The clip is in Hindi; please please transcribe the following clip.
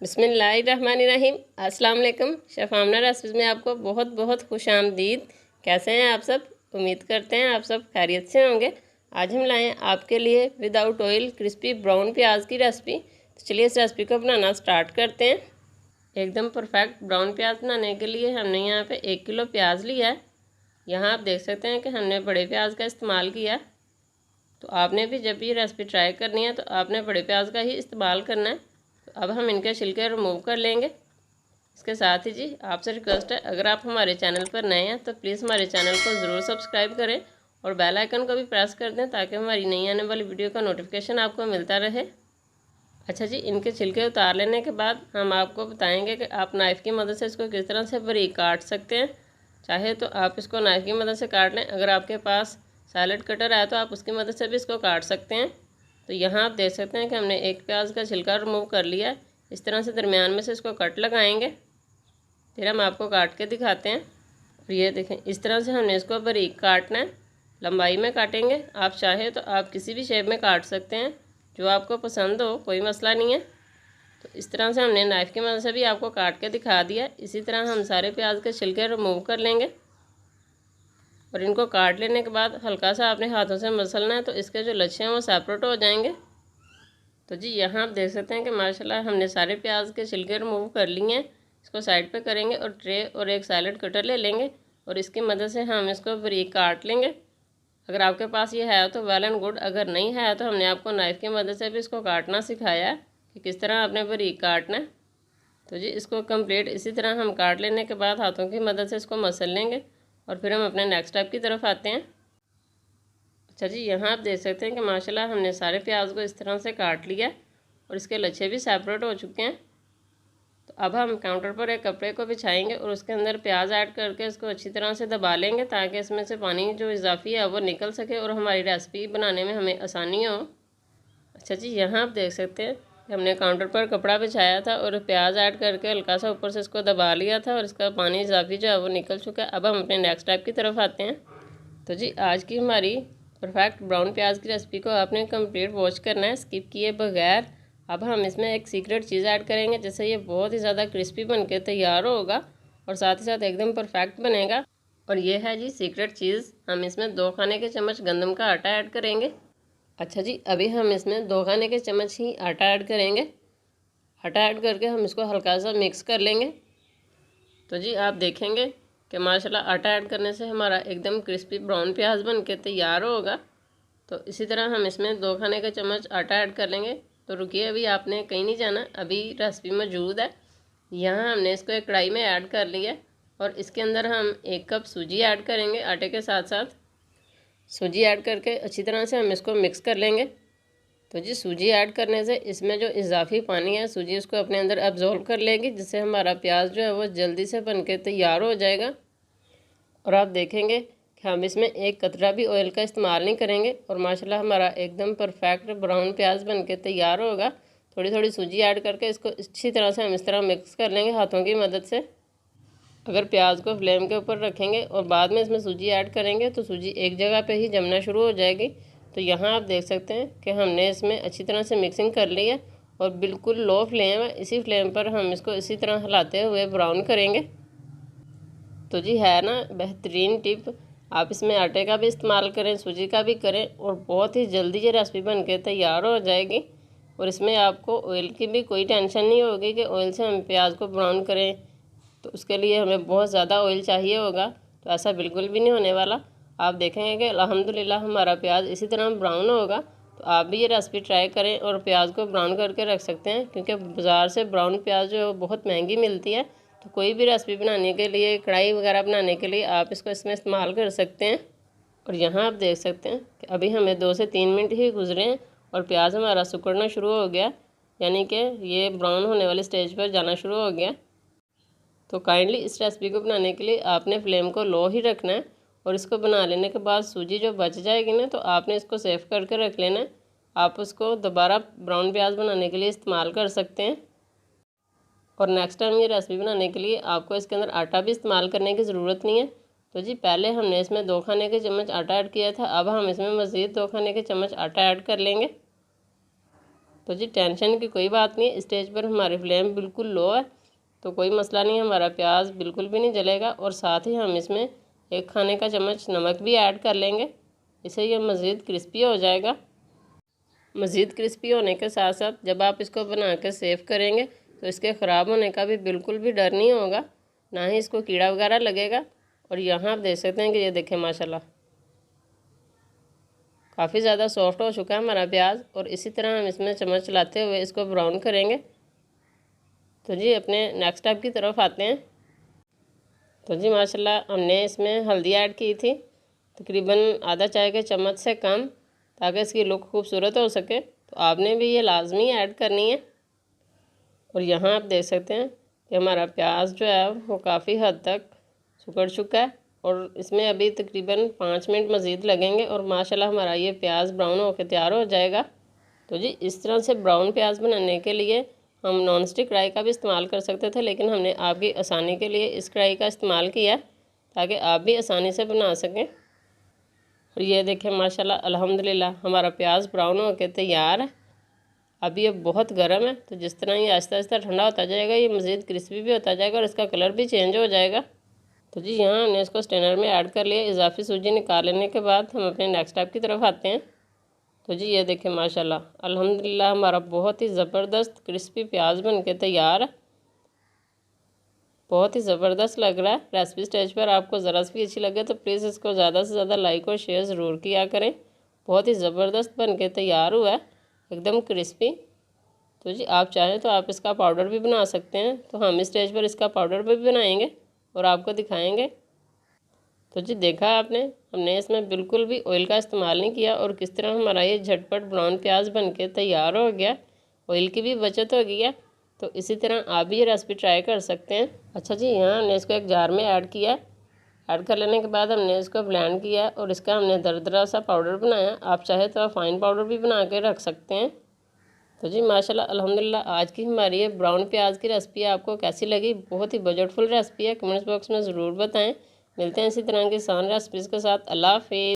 बिस्मिल्लाहिर्रहमानिर्रहीम। अस्सलाम वालेकुम। शेफ़ आमना रेसिपीज़ में आपको बहुत बहुत खुश आमदीद। कैसे हैं आप सब? उम्मीद करते हैं आप सब खैरियत से होंगे। आज हम लाए हैं आपके लिए विदाउट ऑयल क्रिस्पी ब्राउन प्याज की रेसिपी। तो चलिए इस रेसिपी को बनाना स्टार्ट करते हैं। एकदम परफेक्ट ब्राउन प्याज बनाने के लिए हमने यहाँ पे 1 किलो प्याज लिया है। यहाँ आप देख सकते हैं कि हमने बड़े प्याज का इस्तेमाल किया। तो आपने भी जब ये रेसिपी ट्राई करनी है तो आपने बड़े प्याज का ही इस्तेमाल करना है। तो अब हम इनके छिलके रिमूव कर लेंगे। इसके साथ ही जी आपसे रिक्वेस्ट है, अगर आप हमारे चैनल पर नए हैं तो प्लीज़ हमारे चैनल को ज़रूर सब्सक्राइब करें और बेल आइकन को भी प्रेस कर दें ताकि हमारी नई आने वाली वीडियो का नोटिफिकेशन आपको मिलता रहे। अच्छा जी, इनके छिलके उतार लेने के बाद हम आपको बताएंगे कि आप नाइफ़ की मदद से इसको किस तरह से बारीक काट सकते हैं। चाहे तो आप इसको नाइफ़ की मदद से काट लें, अगर आपके पास सैलेड कटर है तो आप उसकी मदद से भी इसको काट सकते हैं। तो यहाँ आप देख सकते हैं कि हमने एक प्याज का छिलका रिमूव कर लिया है। इस तरह से दरमियान में से इसको कट लगाएंगे, फिर हम आपको काट के दिखाते हैं। और ये देखें, इस तरह से हमने इसको बारीक काटना है, लंबाई में काटेंगे। आप चाहे तो आप किसी भी शेप में काट सकते हैं, जो आपको पसंद हो, कोई मसला नहीं है। तो इस तरह से हमने नाइफ़ की मदद से भी आपको काट के दिखा दिया। इसी तरह हम सारे प्याज के छिलके रिमूव कर लेंगे और इनको काट लेने के बाद हल्का सा अपने हाथों से मसलना है, तो इसके जो लच्छे हैं वो सेपरेट हो जाएंगे। तो जी यहाँ आप देख सकते हैं कि माशाल्लाह हमने सारे प्याज के छिलके रिमूव कर लिए हैं। इसको साइड पे करेंगे और ट्रे और एक सैलेड कटर ले लेंगे और इसकी मदद से हम इसको बारीक काट लेंगे। अगर आपके पास ये है तो वेल एंड गुड, अगर नहीं है तो हमने आपको नाइफ़ की मदद से भी इसको काटना सिखाया है कि किस तरह आपने बारीक काटना है। तो जी इसको कंप्लीट इसी तरह हम काट लेने के बाद हाथों की मदद से इसको मसल लेंगे और फिर हम अपने नेक्स्ट स्टेप की तरफ आते हैं। अच्छा जी, यहाँ आप देख सकते हैं कि माशाल्लाह हमने सारे प्याज को इस तरह से काट लिया और इसके लच्छे भी सेपरेट हो चुके हैं। तो अब हम काउंटर पर एक कपड़े को बिछाएंगे और उसके अंदर प्याज ऐड करके इसको अच्छी तरह से दबा लेंगे ताकि इसमें से पानी जो इजाफी है वो निकल सके और हमारी रेसिपी बनाने में हमें आसानी हो। अच्छा जी, यहाँ आप देख सकते हैं कि हमने काउंटर पर कपड़ा बिछाया था और प्याज ऐड करके हल्का सा ऊपर से इसको दबा लिया था और इसका पानी इजाफी जो है वो निकल चुका है। अब हम अपने नेक्स्ट स्टेप की तरफ आते हैं। तो जी आज की हमारी परफेक्ट ब्राउन प्याज की रेसिपी को आपने कंप्लीट वॉच करना है, स्किप किए बगैर। अब हम इसमें एक सीक्रेट चीज़ ऐड करेंगे जिससे ये बहुत ही ज़्यादा क्रिस्पी बन के तैयार होगा और साथ ही साथ एकदम परफेक्ट बनेगा। और ये है जी सीक्रेट चीज़, हम इसमें 2 खाने के चम्मच गंदम का आटा ऐड करेंगे। अच्छा जी, अभी हम इसमें 2 खाने के चम्मच ही आटा ऐड करेंगे। आटा ऐड करके हम इसको हल्का सा मिक्स कर लेंगे। तो जी आप देखेंगे कि माशाल्लाह आटा ऐड करने से हमारा एकदम क्रिस्पी ब्राउन प्याज बन के तैयार होगा। तो इसी तरह हम इसमें 2 खाने के चम्मच आटा ऐड कर लेंगे। तो रुकिए, अभी आपने कहीं नहीं जाना, अभी रेसिपी मौजूद है। यहाँ हमने इसको एक कढ़ाई में ऐड कर लिया और इसके अंदर हम 1 कप सूजी ऐड करेंगे आटे के साथ साथ। सूजी ऐड करके अच्छी तरह से हम इसको मिक्स कर लेंगे। तो जी सूजी ऐड करने से इसमें जो इजाफी पानी है सूजी उसको अपने अंदर एब्जॉर्ब कर लेगी, जिससे हमारा प्याज जो है वो जल्दी से बन के तैयार हो जाएगा। और आप देखेंगे कि हम इसमें एक कतरा भी ऑयल का इस्तेमाल नहीं करेंगे और माशाल्लाह हमारा एकदम परफेक्ट ब्राउन प्याज बन के तैयार होगा। थोड़ी थोड़ी सूजी ऐड करके इसको अच्छी तरह से हम इस तरह मिक्स कर लेंगे हाथों की मदद से। अगर प्याज को फ्लेम के ऊपर रखेंगे और बाद में इसमें सूजी ऐड करेंगे तो सूजी एक जगह पे ही जमना शुरू हो जाएगी। तो यहाँ आप देख सकते हैं कि हमने इसमें अच्छी तरह से मिक्सिंग कर ली है और बिल्कुल लो फ्लेम है, इसी फ्लेम पर हम इसको इसी तरह हिलाते हुए ब्राउन करेंगे। तो जी है ना बेहतरीन टिप, आप इसमें आटे का भी इस्तेमाल करें, सूजी का भी करें और बहुत ही जल्दी ये रेसिपी बन के तैयार हो जाएगी। और इसमें आपको ऑयल की भी कोई टेंशन नहीं होगी कि ऑयल से हम प्याज को ब्राउन करें तो उसके लिए हमें बहुत ज़्यादा ऑयल चाहिए होगा। तो ऐसा बिल्कुल भी नहीं होने वाला। आप देखेंगे कि अल्हम्दुलिल्लाह हमारा प्याज इसी तरह ब्राउन होगा। तो आप भी ये रेसिपी ट्राई करें और प्याज को ब्राउन करके रख सकते हैं, क्योंकि बाज़ार से ब्राउन प्याज जो है वो बहुत महंगी मिलती है। तो कोई भी रेसिपी बनाने के लिए, कढ़ाई वगैरह बनाने के लिए आप इसको इसमें इस्तेमाल कर सकते हैं। और यहाँ आप देख सकते हैं कि अभी हमें 2 से 3 मिनट ही गुजरे हैं और प्याज हमारा सिकुड़ना शुरू हो गया, यानी कि ये ब्राउन होने वाली स्टेज पर जाना शुरू हो गया। तो काइंडली इस रेसिपी को बनाने के लिए आपने फ्लेम को लो ही रखना है और इसको बना लेने के बाद सूजी जो बच जाएगी ना तो आपने इसको सेव करके रख लेना है। आप उसको दोबारा ब्राउन प्याज बनाने के लिए इस्तेमाल कर सकते हैं। और नेक्स्ट टाइम ये रेसिपी बनाने के लिए आपको इसके अंदर आटा भी इस्तेमाल करने की ज़रूरत नहीं है। तो जी पहले हमने इसमें 2 खाने के चम्मच आटा ऐड किया था, अब हम इसमें मज़ीद 2 खाने के चम्मच आटा ऐड कर लेंगे। तो जी टेंशन की कोई बात नहीं है, स्टेज पर हमारी फ्लेम बिल्कुल लो है तो कोई मसला नहीं है, हमारा प्याज बिल्कुल भी नहीं जलेगा। और साथ ही हम इसमें 1 खाने का चम्मच नमक भी ऐड कर लेंगे, इससे ये मज़ीद क्रिस्पी हो जाएगा। मज़ीद क्रिस्पी होने के साथ साथ जब आप इसको बना कर सेव करेंगे तो इसके ख़राब होने का भी बिल्कुल भी डर नहीं होगा, ना ही इसको कीड़ा वगैरह लगेगा। और यहाँ आप देख सकते हैं कि ये देखें माशाल्लाह काफ़ी ज़्यादा सॉफ्ट हो चुका है हमारा प्याज। और इसी तरह हम इसमें चम्मच चलाते हुए इसको ब्राउन करेंगे। तो जी अपने नेक्स्ट स्टेप की तरफ आते हैं। तो जी माशाल्लाह हमने इसमें हल्दी ऐड की थी, तकरीबन आधा चाय के चम्मच से कम, ताकि इसकी लुक खूबसूरत हो सके। तो आपने भी ये लाजमी ऐड करनी है। और यहाँ आप देख सकते हैं कि हमारा प्याज जो है वो काफ़ी हद तक सिकुड़ चुका है और इसमें अभी तकरीबन 5 मिनट मज़ीद लगेंगे और माशाल्लाह हमारा ये प्याज ब्राउन होकर तैयार हो जाएगा। तो जी इस तरह से ब्राउन प्याज बनाने के लिए हम नॉन स्टिक कढ़ाई का भी इस्तेमाल कर सकते थे, लेकिन हमने आपकी आसानी के लिए इस कढ़ाई का इस्तेमाल किया ताकि आप भी आसानी से बना सकें। और ये देखें माशाल्लाह अल्हम्दुलिल्लाह हमारा प्याज ब्राउन होकर तैयार है। अभी ये बहुत गर्म है, तो जिस तरह ये आहिस्ता आहिस्ता ठंडा होता जाएगा ये मज़ीद क्रिस्पी भी होता जाएगा और इसका कलर भी चेंज हो जाएगा। तो जी यहाँ हमने इसको स्ट्रेनर में ऐड कर लिया। इजाफी सूजी निकाल लेने के बाद हम अपने नेक्स्ट स्टेप की तरफ आते हैं। तो जी ये देखें माशाल्लाह अल्हम्दुलिल्लाह हमारा बहुत ही ज़बरदस्त क्रिस्पी प्याज बन के तैयार है। बहुत ही ज़बरदस्त लग रहा है। रेसिपी स्टेज पर आपको ज़रा सी भी अच्छी लगे तो प्लीज़ इसको ज़्यादा से ज़्यादा लाइक और शेयर ज़रूर किया करें। बहुत ही ज़बरदस्त बन के तैयार हुआ है, एकदम क्रिस्पी। तो जी आप चाहें तो आप इसका पाउडर भी बना सकते हैं, तो हम इस स्टेज पर इसका पाउडर भी बनाएंगे और आपको दिखाएंगे। तो जी देखा आपने, हमने इसमें बिल्कुल भी ऑयल का इस्तेमाल नहीं किया और किस तरह हमारा ये झटपट ब्राउन प्याज बन के तैयार हो गया। ऑयल की भी बचत हो गई है। तो इसी तरह आप भी ये रेसिपी ट्राई कर सकते हैं। अच्छा जी यहाँ हमने इसको एक जार में ऐड किया। ऐड कर लेने के बाद हमने इसको ब्लेंड किया और इसका हमने दरदरा सा पाउडर बनाया। आप चाहे तो आप फाइन पाउडर भी बना के रख सकते हैं। तो जी माशाल्लाह अल्हम्दुलिल्लाह आज की हमारी ये ब्राउन प्याज की रेसिपी आपको कैसी लगी? बहुत ही बजटफुल रेसिपी है, कमेंट्स बॉक्स में ज़रूर बताएं। मिलते हैं इसी तरह की आसान रेसिपीज़ के साथ। अल्लाह हाफ़िज़।